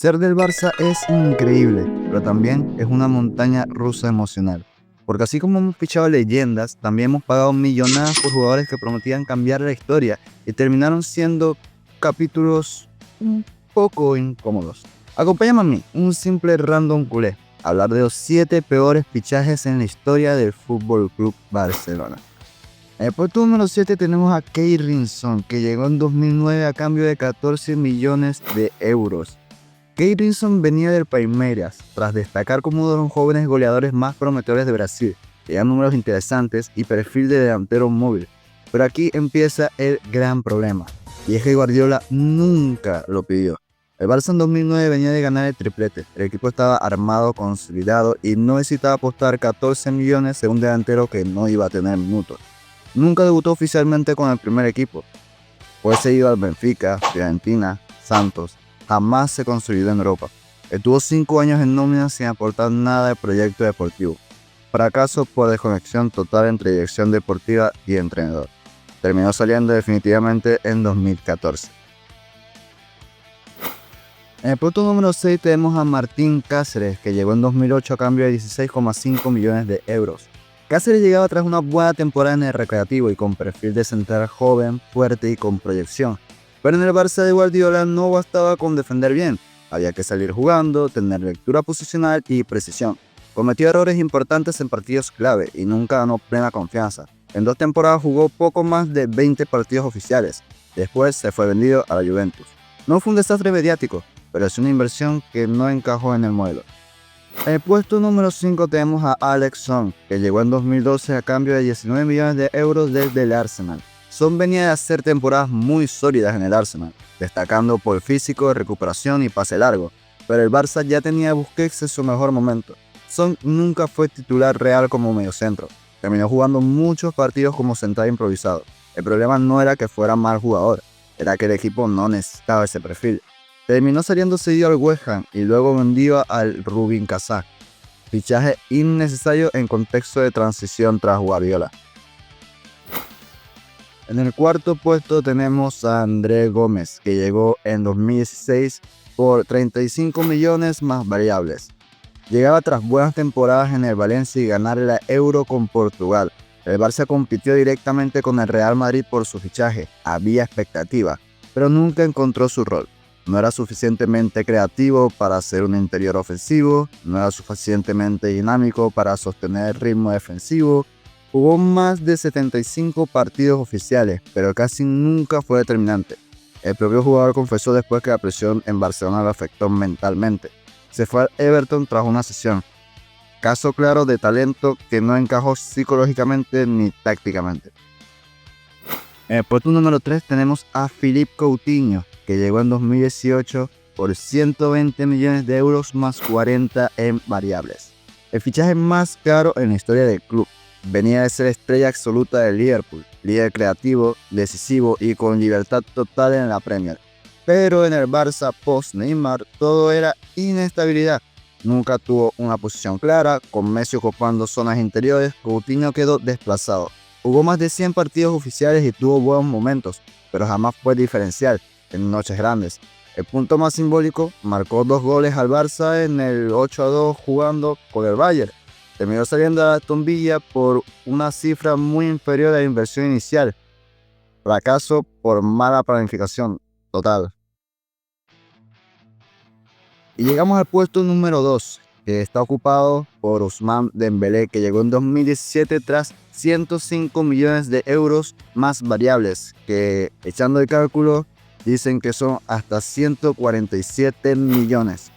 Ser del Barça es increíble, pero también es una montaña rusa emocional. Porque así como hemos fichado leyendas, también hemos pagado millonadas por jugadores que prometían cambiar la historia y terminaron siendo capítulos un poco incómodos. Acompáñame a mí, un simple random culé, a hablar de los 7 peores fichajes en la historia del Fútbol Club Barcelona. En el puesto número 7 tenemos a Keirin Son, que llegó en 2009 a cambio de 14 millones de euros. Keirin Son venía del Palmeiras, tras destacar como uno de los jóvenes goleadores más prometedores de Brasil. Tenía números interesantes y perfil de delantero móvil. Pero aquí empieza el gran problema, y es que Guardiola nunca lo pidió. El Barça en 2009 venía de ganar el triplete, el equipo estaba armado, consolidado y no necesitaba apostar 14 millones en un delantero que no iba a tener minutos. Nunca debutó oficialmente con el primer equipo. Fue seguido al Benfica, Fiorentina, Santos. Jamás se consolidó en Europa. Estuvo 5 años en nómina sin aportar nada de proyecto deportivo. Fracaso por desconexión total entre dirección deportiva y entrenador. Terminó saliendo definitivamente en 2014. En el puesto número 6 tenemos a Martín Cáceres, que llegó en 2008 a cambio de 16,5 millones de euros. Cáceres llegaba tras una buena temporada en el Recreativo y con perfil de central joven, fuerte y con proyección. Pero en el Barça de Guardiola no bastaba con defender bien, había que salir jugando, tener lectura posicional y precisión. Cometió errores importantes en partidos clave y nunca ganó plena confianza. En 2 temporadas jugó poco más de 20 partidos oficiales. Después se fue vendido a la Juventus. No fue un desastre mediático, pero es una inversión que no encajó en el modelo. En el puesto número 5 tenemos a Alex Song, que llegó en 2012 a cambio de 19 millones de euros desde el Arsenal. Son venía de hacer temporadas muy sólidas en el Arsenal, destacando por físico, recuperación y pase largo, pero el Barça ya tenía a Busquets en su mejor momento. Son nunca fue titular real como mediocentro, terminó jugando muchos partidos como central improvisado. El problema no era que fuera mal jugador, era que el equipo no necesitaba ese perfil. Terminó saliendo cedido al West Ham y luego vendido al Rubin Kazan, fichaje innecesario en contexto de transición tras Guardiola. En el cuarto puesto tenemos a André Gómez, que llegó en 2016 por 35 millones más variables. Llegaba tras buenas temporadas en el Valencia y ganar la Euro con Portugal. El Barça compitió directamente con el Real Madrid por su fichaje, había expectativa, pero nunca encontró su rol. No era suficientemente creativo para hacer un interior ofensivo, no era suficientemente dinámico para sostener el ritmo defensivo. Jugó más de 75 partidos oficiales, pero casi nunca fue determinante. El propio jugador confesó después que la presión en Barcelona lo afectó mentalmente. Se fue al Everton tras una sesión. Caso claro de talento que no encajó psicológicamente ni tácticamente. En el puesto número 3 tenemos a Philippe Coutinho, que llegó en 2018 por 120 millones de euros más 40 en variables. El fichaje más caro en la historia del club. Venía de ser estrella absoluta del Liverpool, líder creativo, decisivo y con libertad total en la Premier. Pero en el Barça post-Neymar todo era inestabilidad. Nunca tuvo una posición clara, con Messi ocupando zonas interiores, Coutinho quedó desplazado. Jugó más de 100 partidos oficiales y tuvo buenos momentos, pero jamás fue diferencial en noches grandes. El punto más simbólico, marcó 2 goles al Barça en el 8-2 jugando con el Bayern. Terminó saliendo a Aston Villa por una cifra muy inferior a la inversión inicial. Fracaso por mala planificación total. Y llegamos al puesto número 2, que está ocupado por Ousmane Dembélé, que llegó en 2017 tras 105 millones de euros más variables, que echando el cálculo dicen que son hasta 147 millones.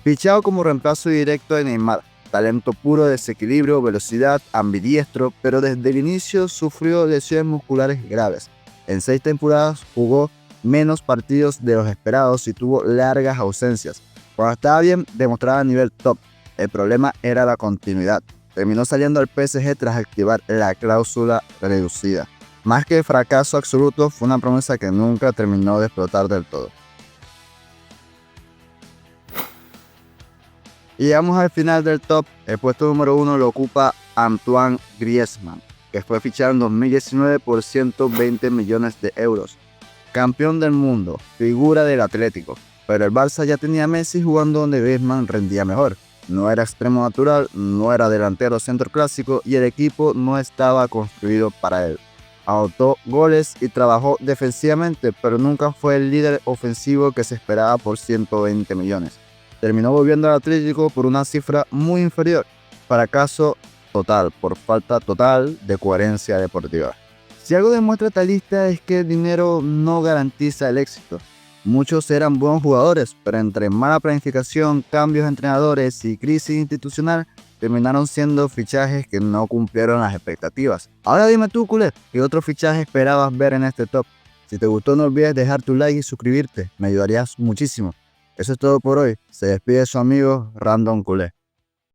Fichado como reemplazo directo de Neymar. Talento puro, desequilibrio, velocidad, ambidiestro, pero desde el inicio sufrió lesiones musculares graves. En 6 temporadas jugó menos partidos de los esperados y tuvo largas ausencias. Cuando estaba bien, demostraba nivel top. El problema era la continuidad. Terminó saliendo al PSG tras activar la cláusula reducida. Más que fracaso absoluto, fue una promesa que nunca terminó de explotar del todo. Y llegamos al final del top. El puesto número 1 lo ocupa Antoine Griezmann, que fue fichado en 2019 por 120 millones de euros. Campeón del mundo, figura del Atlético. pero el Barça ya tenía a Messi jugando donde Griezmann rendía mejor. No era extremo natural, no era delantero centro clásico y el equipo no estaba construido para él. Anotó goles y trabajó defensivamente, pero nunca fue el líder ofensivo que se esperaba por 120 millones. Terminó volviendo al Atlético por una cifra muy inferior. Fracaso total, por falta total de coherencia deportiva. Si algo demuestra esta lista es que el dinero no garantiza el éxito. Muchos eran buenos jugadores, pero entre mala planificación, cambios de entrenadores y crisis institucional, terminaron siendo fichajes que no cumplieron las expectativas. Ahora dime tú, culé, ¿qué otro fichaje esperabas ver en este top? Si te gustó, no olvides dejar tu like y suscribirte, me ayudarías muchísimo. Eso es todo por hoy. Se despide su amigo Random Culé.